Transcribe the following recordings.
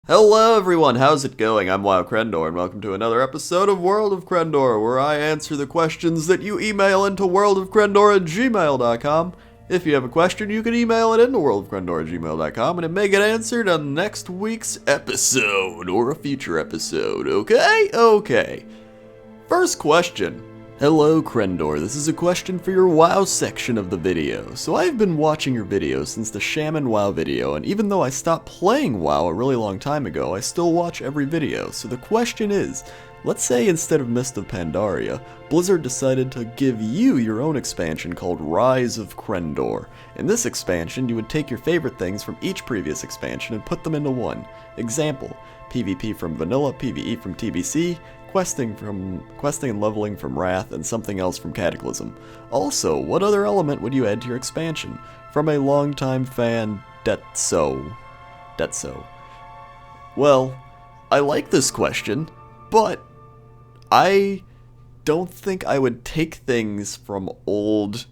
Hello everyone, how's it going? I'm World of Crendor, and welcome to another episode of World of Crendor, where I answer the questions that you email into worldofcrendor@gmail.com. If you have a question, you can email it into worldofcrendor@gmail.com, and it may get answered on next week's episode, or a future episode, okay? Okay. First question. Hello Crendor, this is a question for your WoW section of the video. So I've been watching your videos since the Shaman WoW video, and even though I stopped playing WoW a really long time ago, I still watch every video. So the question is, let's say instead of Mist of Pandaria, Blizzard decided to give you your own expansion called Rise of Crendor. In this expansion, you would take your favorite things from each previous expansion and put them into one. Example, PvP from Vanilla, PvE from TBC, questing and leveling from Wrath, and something else from Cataclysm. Also, what other element would you add to your expansion? From a longtime fan, Detso. Well, I like this question, but I don't think I would take things from old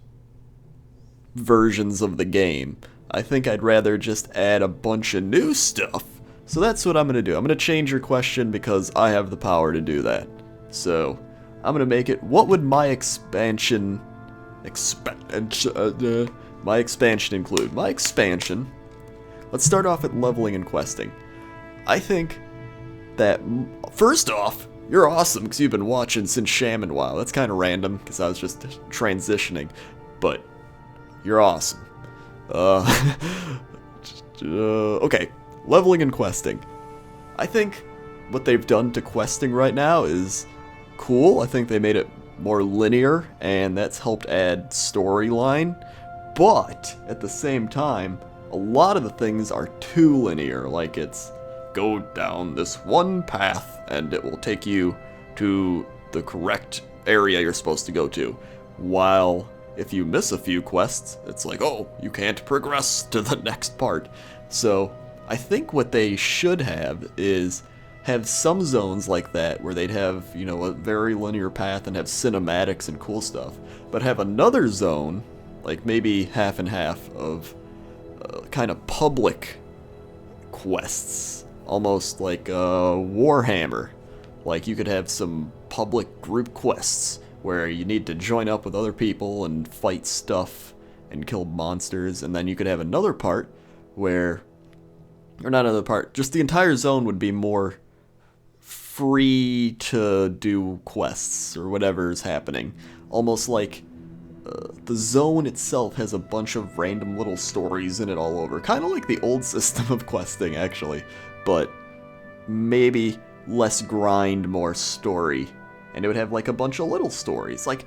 versions of the game. I think I'd rather just add a bunch of new stuff. So that's what I'm going to do. I'm going to change your question because I have the power to do that. So, I'm going to make it, what would my expansion include? My expansion, let's start off at leveling and questing. I think that, first off, you're awesome because you've been watching since Shaman WoW. That's kind of random because I was just transitioning, but you're awesome. Okay. Leveling and questing. I think what they've done to questing right now is cool. I think they made it more linear, and that's helped add storyline. But, at the same time, a lot of the things are too linear. Like, it's go down this one path, and it will take you to the correct area you're supposed to go to. While, if you miss a few quests, it's like, oh, you can't progress to the next part. So, I think what they should have is have some zones like that where they'd have, you know, a very linear path and have cinematics and cool stuff, but have another zone, like maybe half and half of kind of public quests, almost like Warhammer. Like you could have some public group quests where you need to join up with other people and fight stuff and kill monsters, and then you could have another part where, or not another part, just the entire zone would be more free to do quests or whatever is happening. Almost like the zone itself has a bunch of random little stories in it all over. Kind of like the old system of questing, actually. But maybe less grind, more story. And it would have like a bunch of little stories. Like,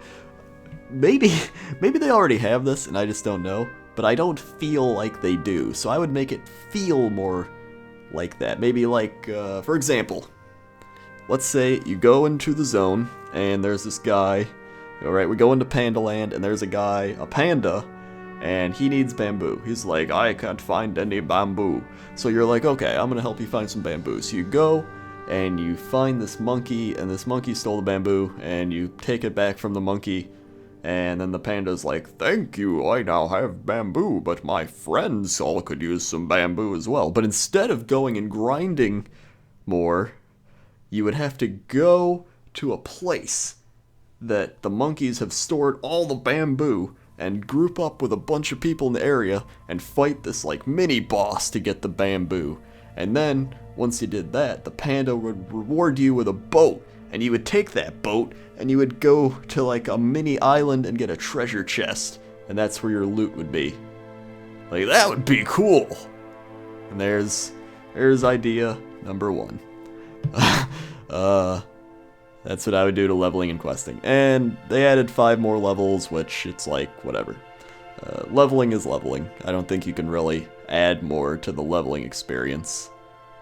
maybe they already have this and I just don't know. But I don't feel like they do, so I would make it feel more like that. Maybe like, for example, let's say you go into the zone, and there's this guy, alright, we go into Panda Land, and there's a guy, a panda, and he needs bamboo. He's like, I can't find any bamboo. So you're like, okay, I'm gonna help you find some bamboo. So you go, and you find this monkey, and this monkey stole the bamboo, and you take it back from the monkey, and then the panda's like, thank you, I now have bamboo, but my friends all could use some bamboo as well. But instead of going and grinding more, you would have to go to a place that the monkeys have stored all the bamboo and group up with a bunch of people in the area and fight this like mini boss to get the bamboo. And then, once you did that, the panda would reward you with a boat, and you would take that boat and you would go to like a mini island and get a treasure chest, and that's where your loot would be. Like, that would be cool. And there's idea number one. That's what I would do to leveling and questing. And they added 5 more levels, which it's like, whatever. Leveling is leveling. I don't think you can really add more to the leveling experience.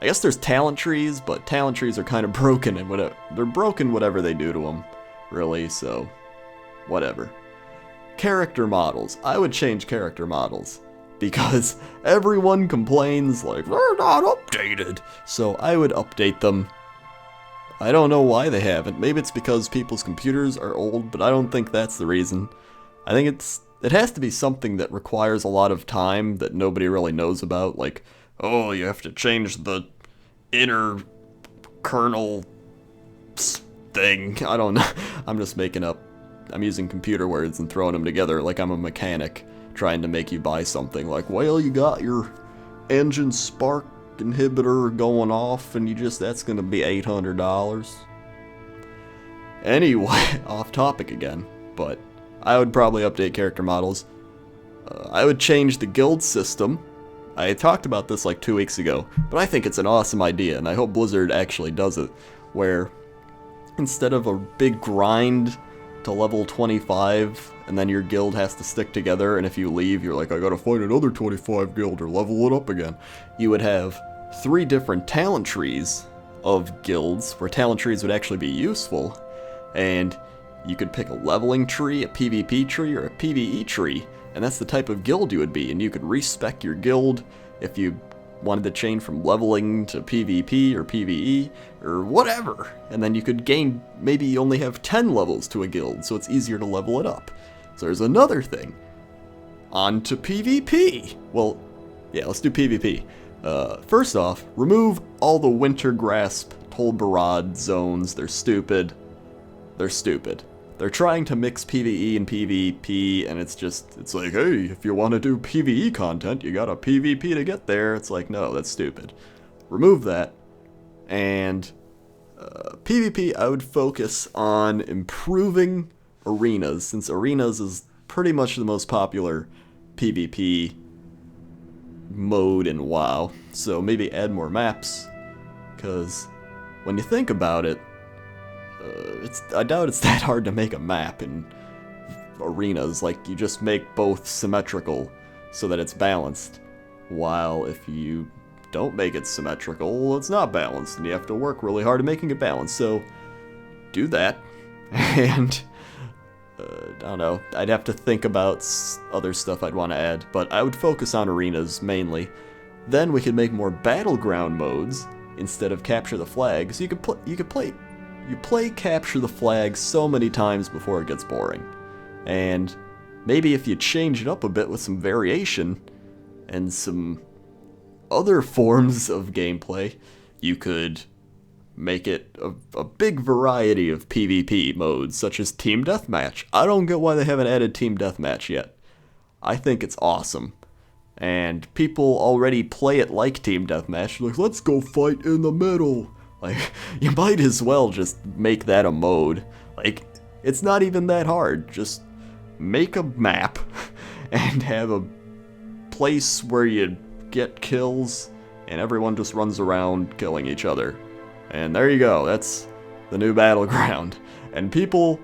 I guess there's talent trees, but talent trees are kind of broken, and they're broken whatever they do to them, really, so whatever. Character models. I would change character models, because everyone complains, like, they're not updated. So I would update them. I don't know why they haven't. Maybe it's because people's computers are old, but I don't think that's the reason. I think it has to be something that requires a lot of time that nobody really knows about, like, oh, you have to change the inner kernel thing. I don't know. I'm just making up. I'm using computer words and throwing them together like I'm a mechanic trying to make you buy something. Like, well, you got your engine spark inhibitor going off and that's gonna be $800. Anyway, off topic again, but I would probably update character models. I would change the guild system. I talked about this like 2 weeks ago, but I think it's an awesome idea, and I hope Blizzard actually does it, where instead of a big grind to level 25, and then your guild has to stick together, and if you leave, you're like, I gotta find another 25 guild or level it up again. You would have 3 different talent trees of guilds, where talent trees would actually be useful, and you could pick a leveling tree, a PvP tree, or a PvE tree, and that's the type of guild you would be, and you could respec your guild if you wanted to change from leveling to PvP or PvE or whatever, and then you could gain, maybe you only have 10 levels to a guild, so it's easier to level it up. So there's another thing. On to PvP. Well, yeah, let's do PvP. First off, remove all the Winter Grasp Tolbarad zones. They're stupid. They're stupid. They're trying to mix PvE and PvP, and it's like, hey, if you want to do PvE content, you gotta PvP to get there. It's like, no, that's stupid. Remove that. And PvP, I would focus on improving arenas, since arenas is pretty much the most popular PvP mode in WoW. So maybe add more maps, because when you think about it, I doubt it's that hard to make a map in arenas. Like, you just make both symmetrical so that it's balanced, while if you don't make it symmetrical, it's not balanced, and you have to work really hard at making it balanced. So do that. And I don't know, I'd have to think about other stuff I'd want to add, but I would focus on arenas mainly. Then we could make more battleground modes instead of capture the flag. So you play capture the flag so many times before it gets boring. And maybe if you change it up a bit with some variation and some other forms of gameplay, you could make it a big variety of PvP modes, such as Team Deathmatch. I don't get why they haven't added Team Deathmatch yet. I think it's awesome. And people already play it like Team Deathmatch. Like, let's go fight in the middle. Like, you might as well just make that a mode. Like, it's not even that hard. Just make a map and have a place where you get kills and everyone just runs around killing each other. And there you go. That's the new battleground. And people,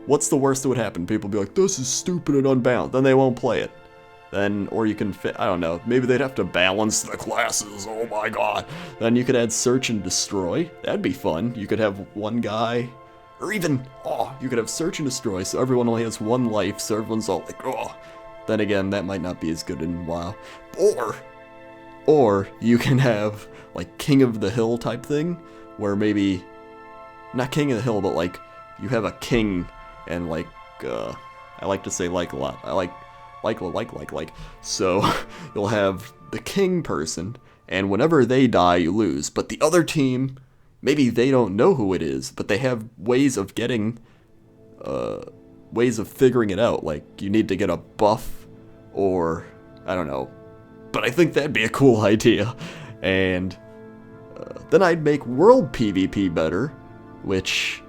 what's the worst that would happen? People be like, this is stupid and unbalanced. Then they won't play it. Then, or you can fit, I don't know, maybe they'd have to balance the classes, oh my god. Then you could add search and destroy, that'd be fun. You could have one guy, or even, you could have search and destroy, so everyone only has one life, so everyone's all like, Then again, that might not be as good in WoW. Or you can have, like, King of the Hill type thing, where maybe, not King of the Hill, but like, you have a king, and like, I like to say like a lot, I like, so you'll have the king person, and whenever they die, you lose. But the other team, maybe they don't know who it is, but they have ways of getting, ways of figuring it out. Like, you need to get a buff, or, I don't know. But I think that'd be a cool idea. And then I'd make world PvP better, which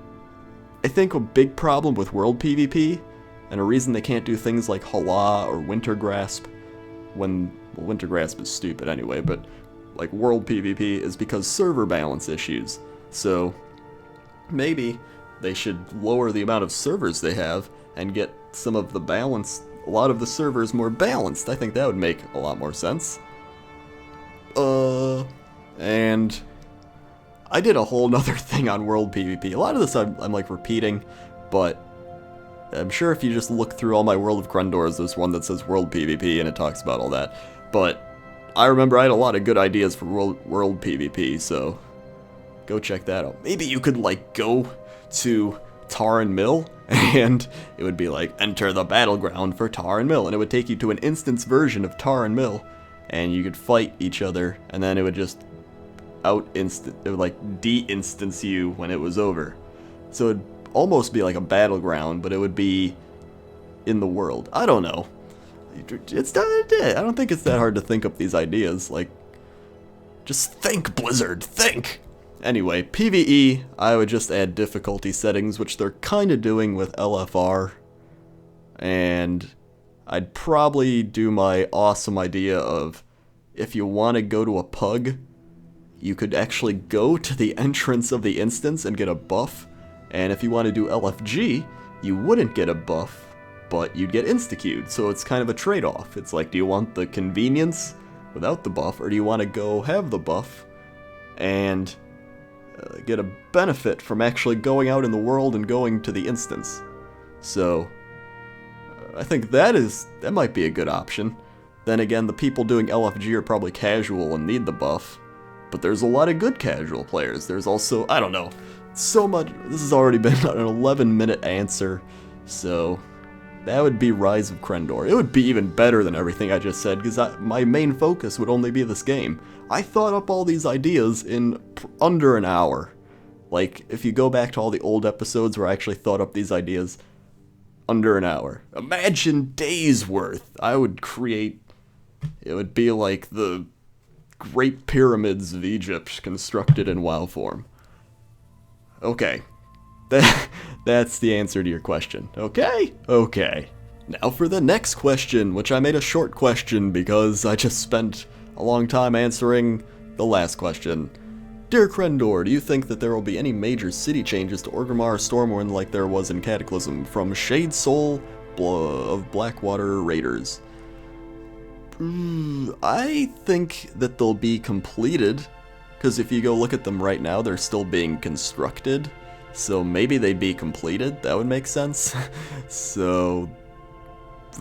I think a big problem with world PvP, and a reason they can't do things like Hala or Winter Grasp, well, Winter Grasp is stupid anyway, but like world PvP is because server balance issues. So maybe they should lower the amount of servers they have and get some of the balance, a lot of the servers more balanced. I think that would make a lot more sense. And I did a whole nother thing on world PvP. A lot of this I'm like repeating, but I'm sure if you just look through all my World of Crendors, there's one that says World PvP and it talks about all that. But I remember I had a lot of good ideas for World PvP, so go check that out. Maybe you could like go to Taran Mill and it would be like, enter the battleground for Taran Mill, and it would take you to an instance version of Taran Mill, and you could fight each other, and then it would just it would like de-instance you when it was over. So it'd almost be like a battleground, but it would be in the world. I don't know. I don't think it's that hard to think up these ideas. Like, just think, Blizzard, think! Anyway, PvE, I would just add difficulty settings, which they're kind of doing with LFR. And I'd probably do my awesome idea of, if you want to go to a pug, you could actually go to the entrance of the instance and get a buff. And if you want to do LFG, you wouldn't get a buff, but you'd get insta-queued. So it's kind of a trade-off. It's like, do you want the convenience without the buff, or do you want to go have the buff and get a benefit from actually going out in the world and going to the instance? So I think that might be a good option. Then again, the people doing LFG are probably casual and need the buff, but there's a lot of good casual players. There's also, I don't know, so much. This has already been an 11-minute answer, so that would be Rise of Crendor. It would be even better than everything I just said, because my main focus would only be this game. I thought up all these ideas in under an hour. Like, if you go back to all the old episodes where I actually thought up these ideas, under an hour. Imagine days worth. I would create, it would be like the Great Pyramids of Egypt constructed in WoW form. Okay. That's the answer to your question. Okay? Okay. Now for the next question, which I made a short question because I just spent a long time answering the last question. Dear Crendor, do you think that there will be any major city changes to Orgrimmar Stormwind like there was in Cataclysm? From Shade Soul of Blackwater Raiders. I think that they'll be completed, because if you go look at them right now, they're still being constructed. So maybe they'd be completed. That would make sense. So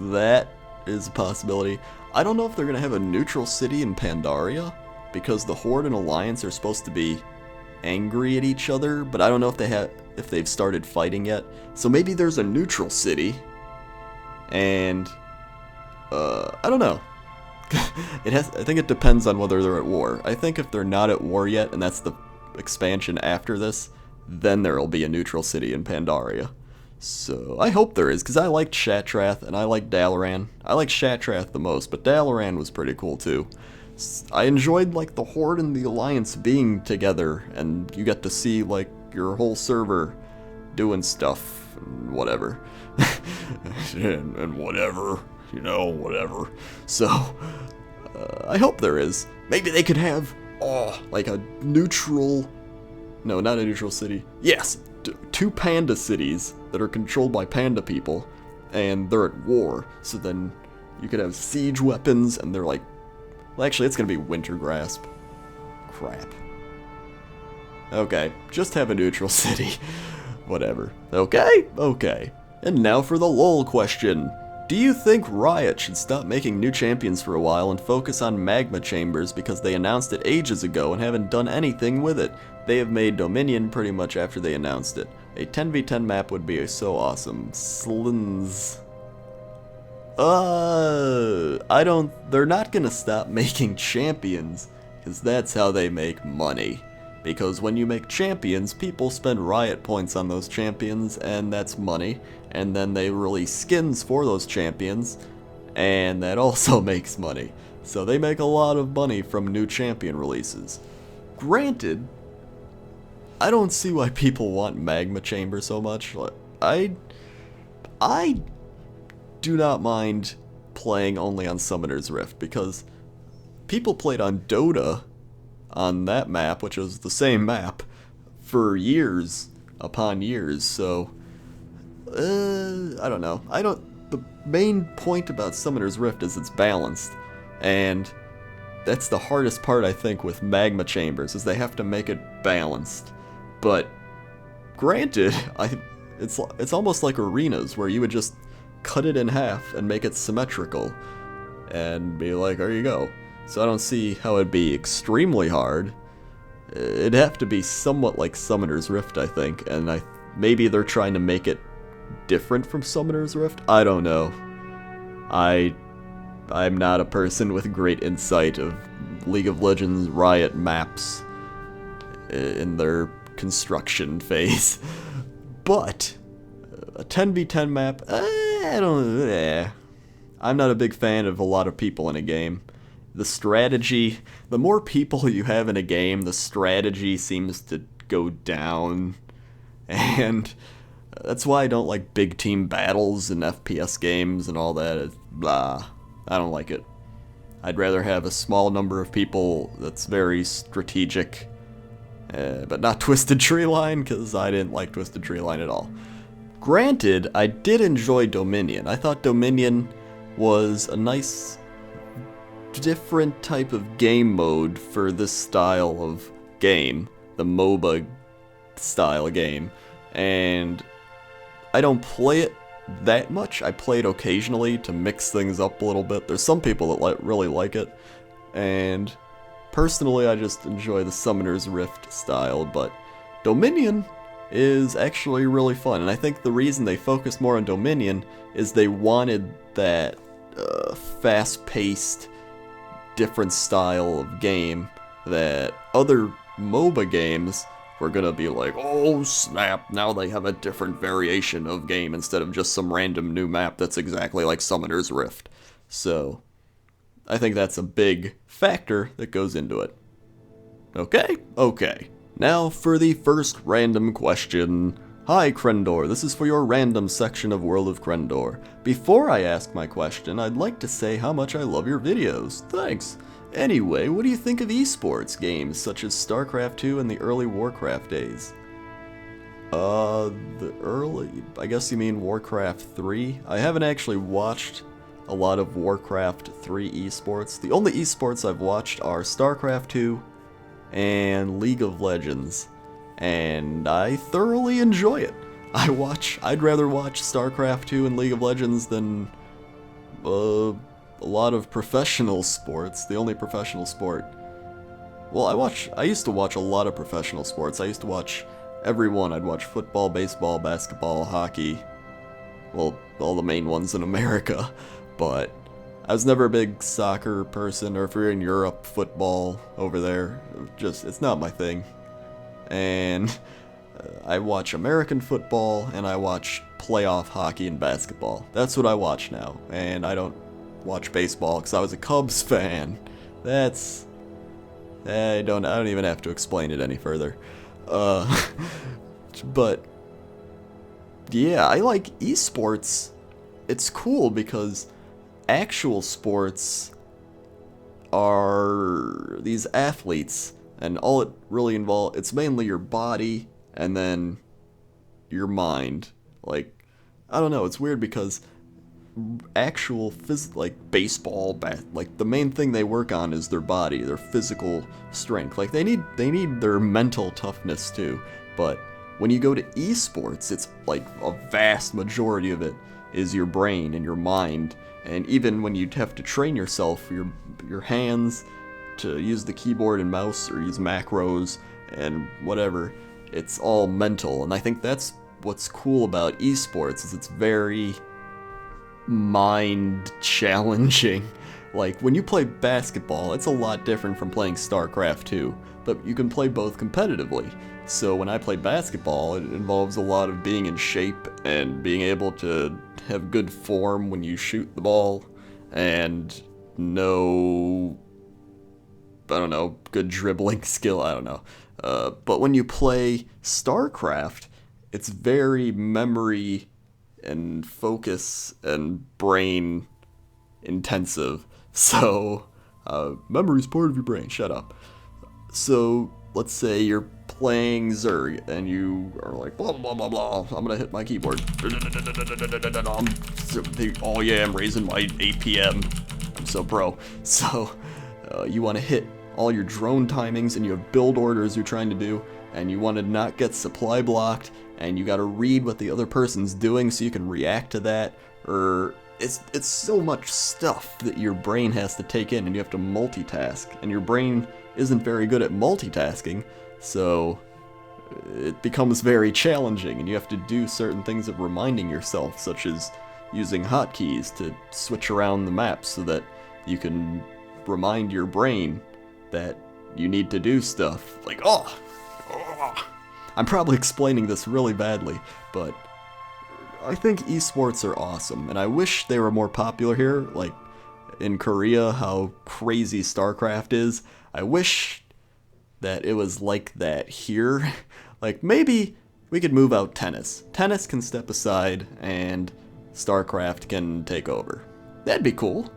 that is a possibility. I don't know if they're going to have a neutral city in Pandaria, because the Horde and Alliance are supposed to be angry at each other, but I don't know if they've started fighting yet. So maybe there's a neutral city, and I don't know. I think it depends on whether they're at war. I think if they're not at war yet, and that's the expansion after this, then there'll be a neutral city in Pandaria. So I hope there is, because I liked Shattrath and I liked Dalaran. I like Shattrath the most, but Dalaran was pretty cool too. I enjoyed like the Horde and the Alliance being together, and you get to see like your whole server doing stuff and whatever. and whatever, you know, whatever. So I hope there is. Maybe they could have like a neutral, no, not a neutral city. Yes, two panda cities that are controlled by panda people, and they're at war. So then you could have siege weapons, and they're like, well, actually, it's gonna be Winter Grasp. Crap. Okay, just have a neutral city. Whatever. Okay, okay. And now for the LOL question. Do you think Riot should stop making new champions for a while and focus on Magma Chambers because they announced it ages ago and haven't done anything with it? They have made Dominion pretty much after they announced it. A 10v10 map would be so awesome. Slins. They're not gonna stop making champions, because that's how they make money. Because when you make champions, people spend Riot points on those champions, and that's money. And then they release skins for those champions, and that also makes money. So they make a lot of money from new champion releases. Granted, I don't see why people want Magma Chamber so much. I do not mind playing only on Summoner's Rift, because people played on Dota on that map, which was the same map, for years upon years, so I don't know. The main point about Summoner's Rift is it's balanced, and that's the hardest part, I think, with Magma Chambers, is they have to make it balanced. But granted, it's almost like arenas, where you would just cut it in half and make it symmetrical and be like, there you go. So I don't see how it'd be extremely hard. It'd have to be somewhat like Summoner's Rift, I think, and maybe they're trying to make it different from Summoner's Rift? I don't know. I'm not a person with great insight of League of Legends Riot maps, in their construction phase. But a 10v10 map, I don't. I'm not a big fan of a lot of people in a game. The strategy, the more people you have in a game, the strategy seems to go down. And that's why I don't like big team battles and FPS games and all that. It's blah. I don't like it. I'd rather have a small number of people that's very strategic. But not Twisted Treeline, because I didn't like Twisted Treeline at all. Granted, I did enjoy Dominion. I thought Dominion was a nice, different type of game mode for this style of game, the MOBA style game, and I don't play it that much. I play it occasionally to mix things up a little bit. There's some people that really like it, and personally I just enjoy the Summoner's Rift style, but Dominion is actually really fun, and I think the reason they focused more on Dominion is they wanted that fast-paced, different style of game that other MOBA games were gonna be like, oh snap, now they have a different variation of game instead of just some random new map that's exactly like Summoner's Rift. So, I think that's a big factor that goes into it. Okay. Now for the first random question. Hi Crendor, this is for your random section of World of Crendor. Before I ask my question, I'd like to say how much I love your videos. Thanks. Anyway, what do you think of esports games such as StarCraft 2 and the early Warcraft days? The early, I guess you mean Warcraft 3? I haven't actually watched a lot of Warcraft 3 esports. The only esports I've watched are StarCraft 2 and League of Legends, and I thoroughly enjoy it. I'd rather watch StarCraft 2 and League of Legends than a lot of professional sports. The only professional sport. Well, I used to watch a lot of professional sports. I used to watch everyone. I'd watch football, baseball, basketball, hockey. Well, all the main ones in America. But I was never a big soccer person, or if you're in Europe, football over there. It's not my thing. And I watch American football, and I watch playoff hockey and basketball. That's what I watch now, and I don't watch baseball because I was a Cubs fan. I don't even have to explain it any further. But yeah, I like esports. It's cool because actual sports are these athletes, and all it really involves, it's mainly your body and then your mind. Like, I don't know, it's weird because actual like baseball, like the main thing they work on is their body, their physical strength. Like they need their mental toughness too. But when you go to esports, it's like a vast majority of it is your brain and your mind. And even when you have to train yourself, your hands to use the keyboard and mouse or use macros and whatever, it's all mental. And I think that's what's cool about esports, is it's very mind challenging. Like when you play basketball, it's a lot different from playing StarCraft 2, but you can play both competitively. So when I play basketball, it involves a lot of being in shape and being able to have good form when you shoot the ball, and good dribbling skill, I don't know. But when you play StarCraft, it's very memory and focus and brain intensive. So, memory's part of your brain, shut up. So, let's say you're playing Zerg, and you are like, blah, blah, blah, blah, I'm gonna hit my keyboard. Oh yeah, I'm raising my APM. I'm so pro. So, you want to hit all your drone timings, and you have build orders you're trying to do, and you want to not get supply blocked, and you gotta read what the other person's doing so you can react to that, or it's so much stuff that your brain has to take in, and you have to multitask, and your brain isn't very good at multitasking, so it becomes very challenging, and you have to do certain things of reminding yourself, such as using hotkeys to switch around the map so that you can remind your brain that you need to do stuff. Like, oh, I'm probably explaining this really badly, but I think esports are awesome, and I wish they were more popular here, like in Korea, how crazy StarCraft is. I wish that it was like that here. Like, maybe we could move out tennis. Tennis can step aside, and StarCraft can take over. That'd be cool.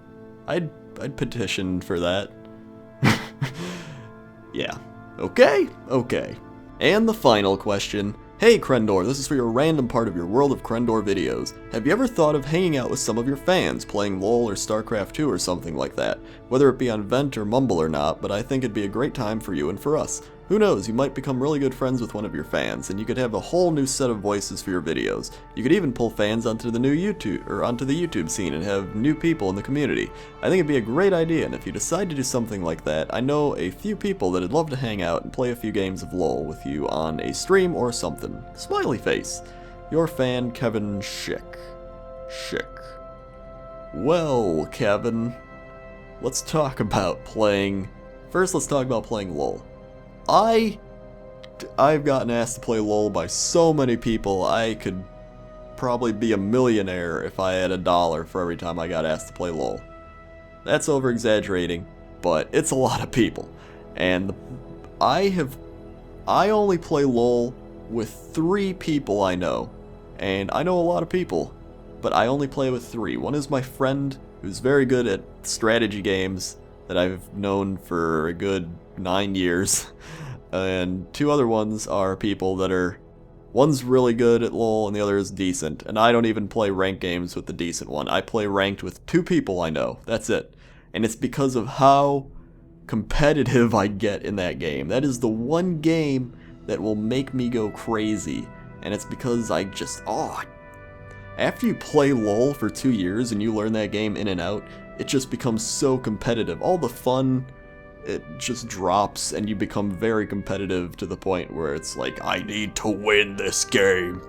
I'd petition for that. Yeah. Okay. And the final question. Hey Crendor, this is for your random part of your World of Crendor videos. Have you ever thought of hanging out with some of your fans, playing LoL or StarCraft 2 or something like that? Whether it be on Vent or Mumble or not, but I think it'd be a great time for you and for us. Who knows, you might become really good friends with one of your fans, and you could have a whole new set of voices for your videos. You could even pull fans onto the YouTube scene and have new people in the community. I think it'd be a great idea, and if you decide to do something like that, I know a few people that'd love to hang out and play a few games of LoL with you on a stream or something. Smiley face. Your fan, Kevin Schick. Well, Kevin, let's talk about playing LoL. I've gotten asked to play LoL by so many people. I could probably be a millionaire if I had $1 for every time I got asked to play LoL. That's over exaggerating, but it's a lot of people. And I only play LoL with 3 people I know. And I know a lot of people, but I only play with 3. One is my friend who's very good at strategy games that I've known for a good 9 years. And 2 other ones are people that one's really good at LoL and the other is decent. And I don't even play ranked games with the decent one. I play ranked with 2 people I know. That's it. And it's because of how competitive I get in that game. That is the one game that will make me go crazy. And it's because after you play LoL for 2 years and you learn that game in and out, it just becomes so competitive. All the fun, it just drops and you become very competitive to the point where it's like, I need to win this game.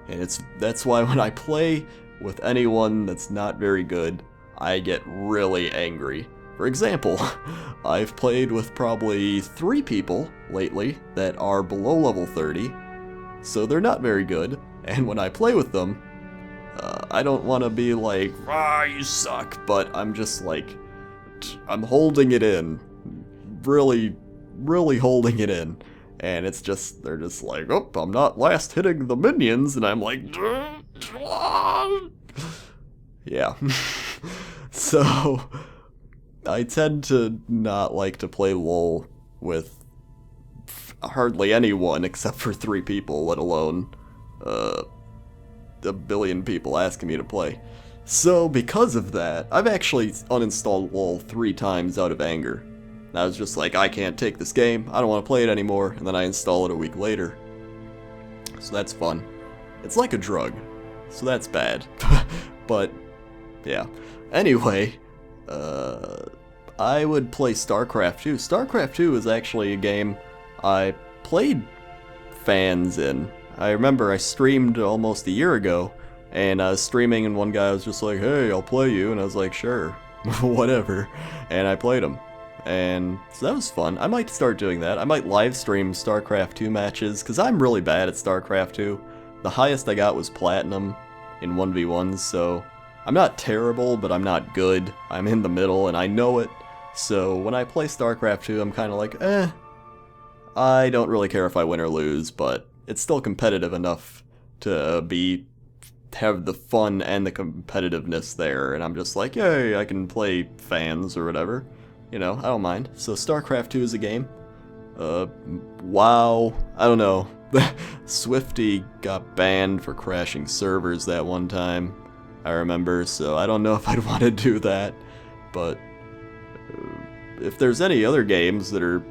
And that's why when I play with anyone that's not very good, I get really angry. For example, I've played with probably 3 people lately that are below level 30, so they're not very good, and when I play with them, I don't want to be like, you suck, but I'm just like, I'm holding it in, really holding it in, and it's just, they're just like, oh, I'm not last hitting the minions, and I'm like, yeah. So I tend to not like to play LoL with hardly anyone except for 3 people, let alone a billion people asking me to play. So because of that, I've actually uninstalled LoL 3 times out of anger. And I was just like, I can't take this game, I don't want to play it anymore, and then I install it a week later. So that's fun. It's like a drug, so that's bad. But yeah. Anyway, I would play StarCraft 2. StarCraft 2 is actually a game I played fans in. I remember I streamed almost a year ago, and I was streaming and one guy was just like, hey, I'll play you, and I was like, sure, whatever, and I played him. And so that was fun. I might start doing that. I might live stream StarCraft 2 matches, because I'm really bad at StarCraft 2. The highest I got was Platinum in 1v1s, so I'm not terrible, but I'm not good. I'm in the middle, and I know it. So when I play StarCraft 2, I'm kind of like, I don't really care if I win or lose, but it's still competitive enough to have the fun and the competitiveness there, and I'm just like, yay, I can play fans or whatever. You know, I don't mind. So StarCraft 2 is a game. WoW, I don't know. Swifty got banned for crashing servers that one time, I remember, so I don't know if I'd want to do that, but if there's any other games that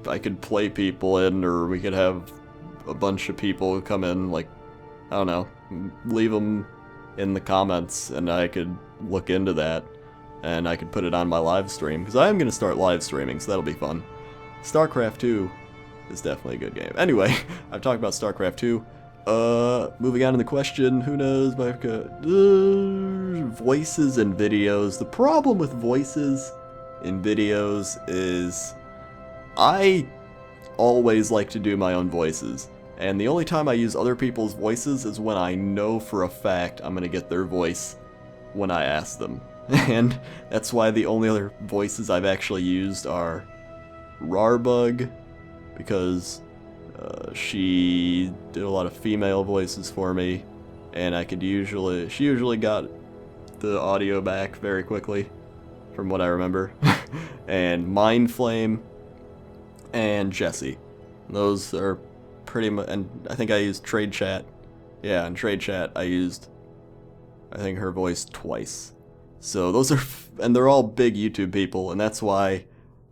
I could play people in, or we could have a bunch of people come in, like, I don't know, leave them in the comments, and I could look into that, and I could put it on my live stream, because I am going to start live streaming, so that'll be fun. StarCraft 2 is definitely a good game. Anyway, I've talked about StarCraft 2. Moving on to the question, who knows, voices in videos. The problem with voices in videos is I always like to do my own voices. And the only time I use other people's voices is when I know for a fact I'm going to get their voice when I ask them. And that's why the only other voices I've actually used are Rarbug, because she did a lot of female voices for me, and she usually got the audio back very quickly, from what I remember. And Mindflame and Jessie. Those are pretty much, and I think I used Trade Chat. Yeah, in Trade Chat I used, I think, her voice twice. So those are, and they're all big YouTube people, and that's why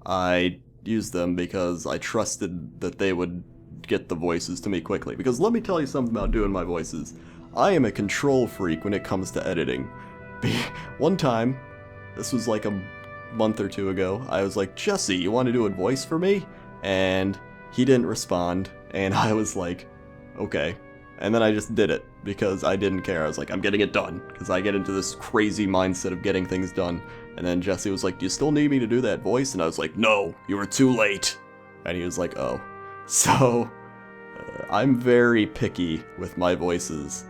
I used them, because I trusted that they would get the voices to me quickly. Because let me tell you something about doing my voices. I am a control freak when it comes to editing. One time, this was like a month or two ago, I was like, Jesse, you want to do a voice for me? And he didn't respond, and I was like, okay. And then I just did it, because I didn't care. I was like, I'm getting it done, because I get into this crazy mindset of getting things done. And then Jesse was like, do you still need me to do that voice? And I was like, no, you were too late. And he was like, oh. So, I'm very picky with my voices,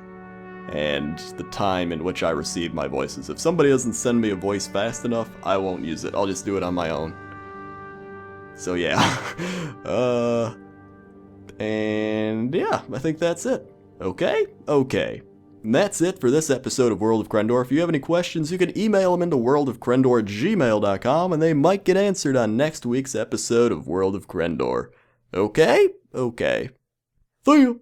and the time in which I receive my voices. If somebody doesn't send me a voice fast enough, I won't use it. I'll just do it on my own. So yeah. And yeah, I think that's it. Okay? Okay. And that's it for this episode of World of Crendor. If you have any questions, you can email them into worldofcrendor@gmail.com, and they might get answered on next week's episode of World of Crendor. Okay? Okay. See ya!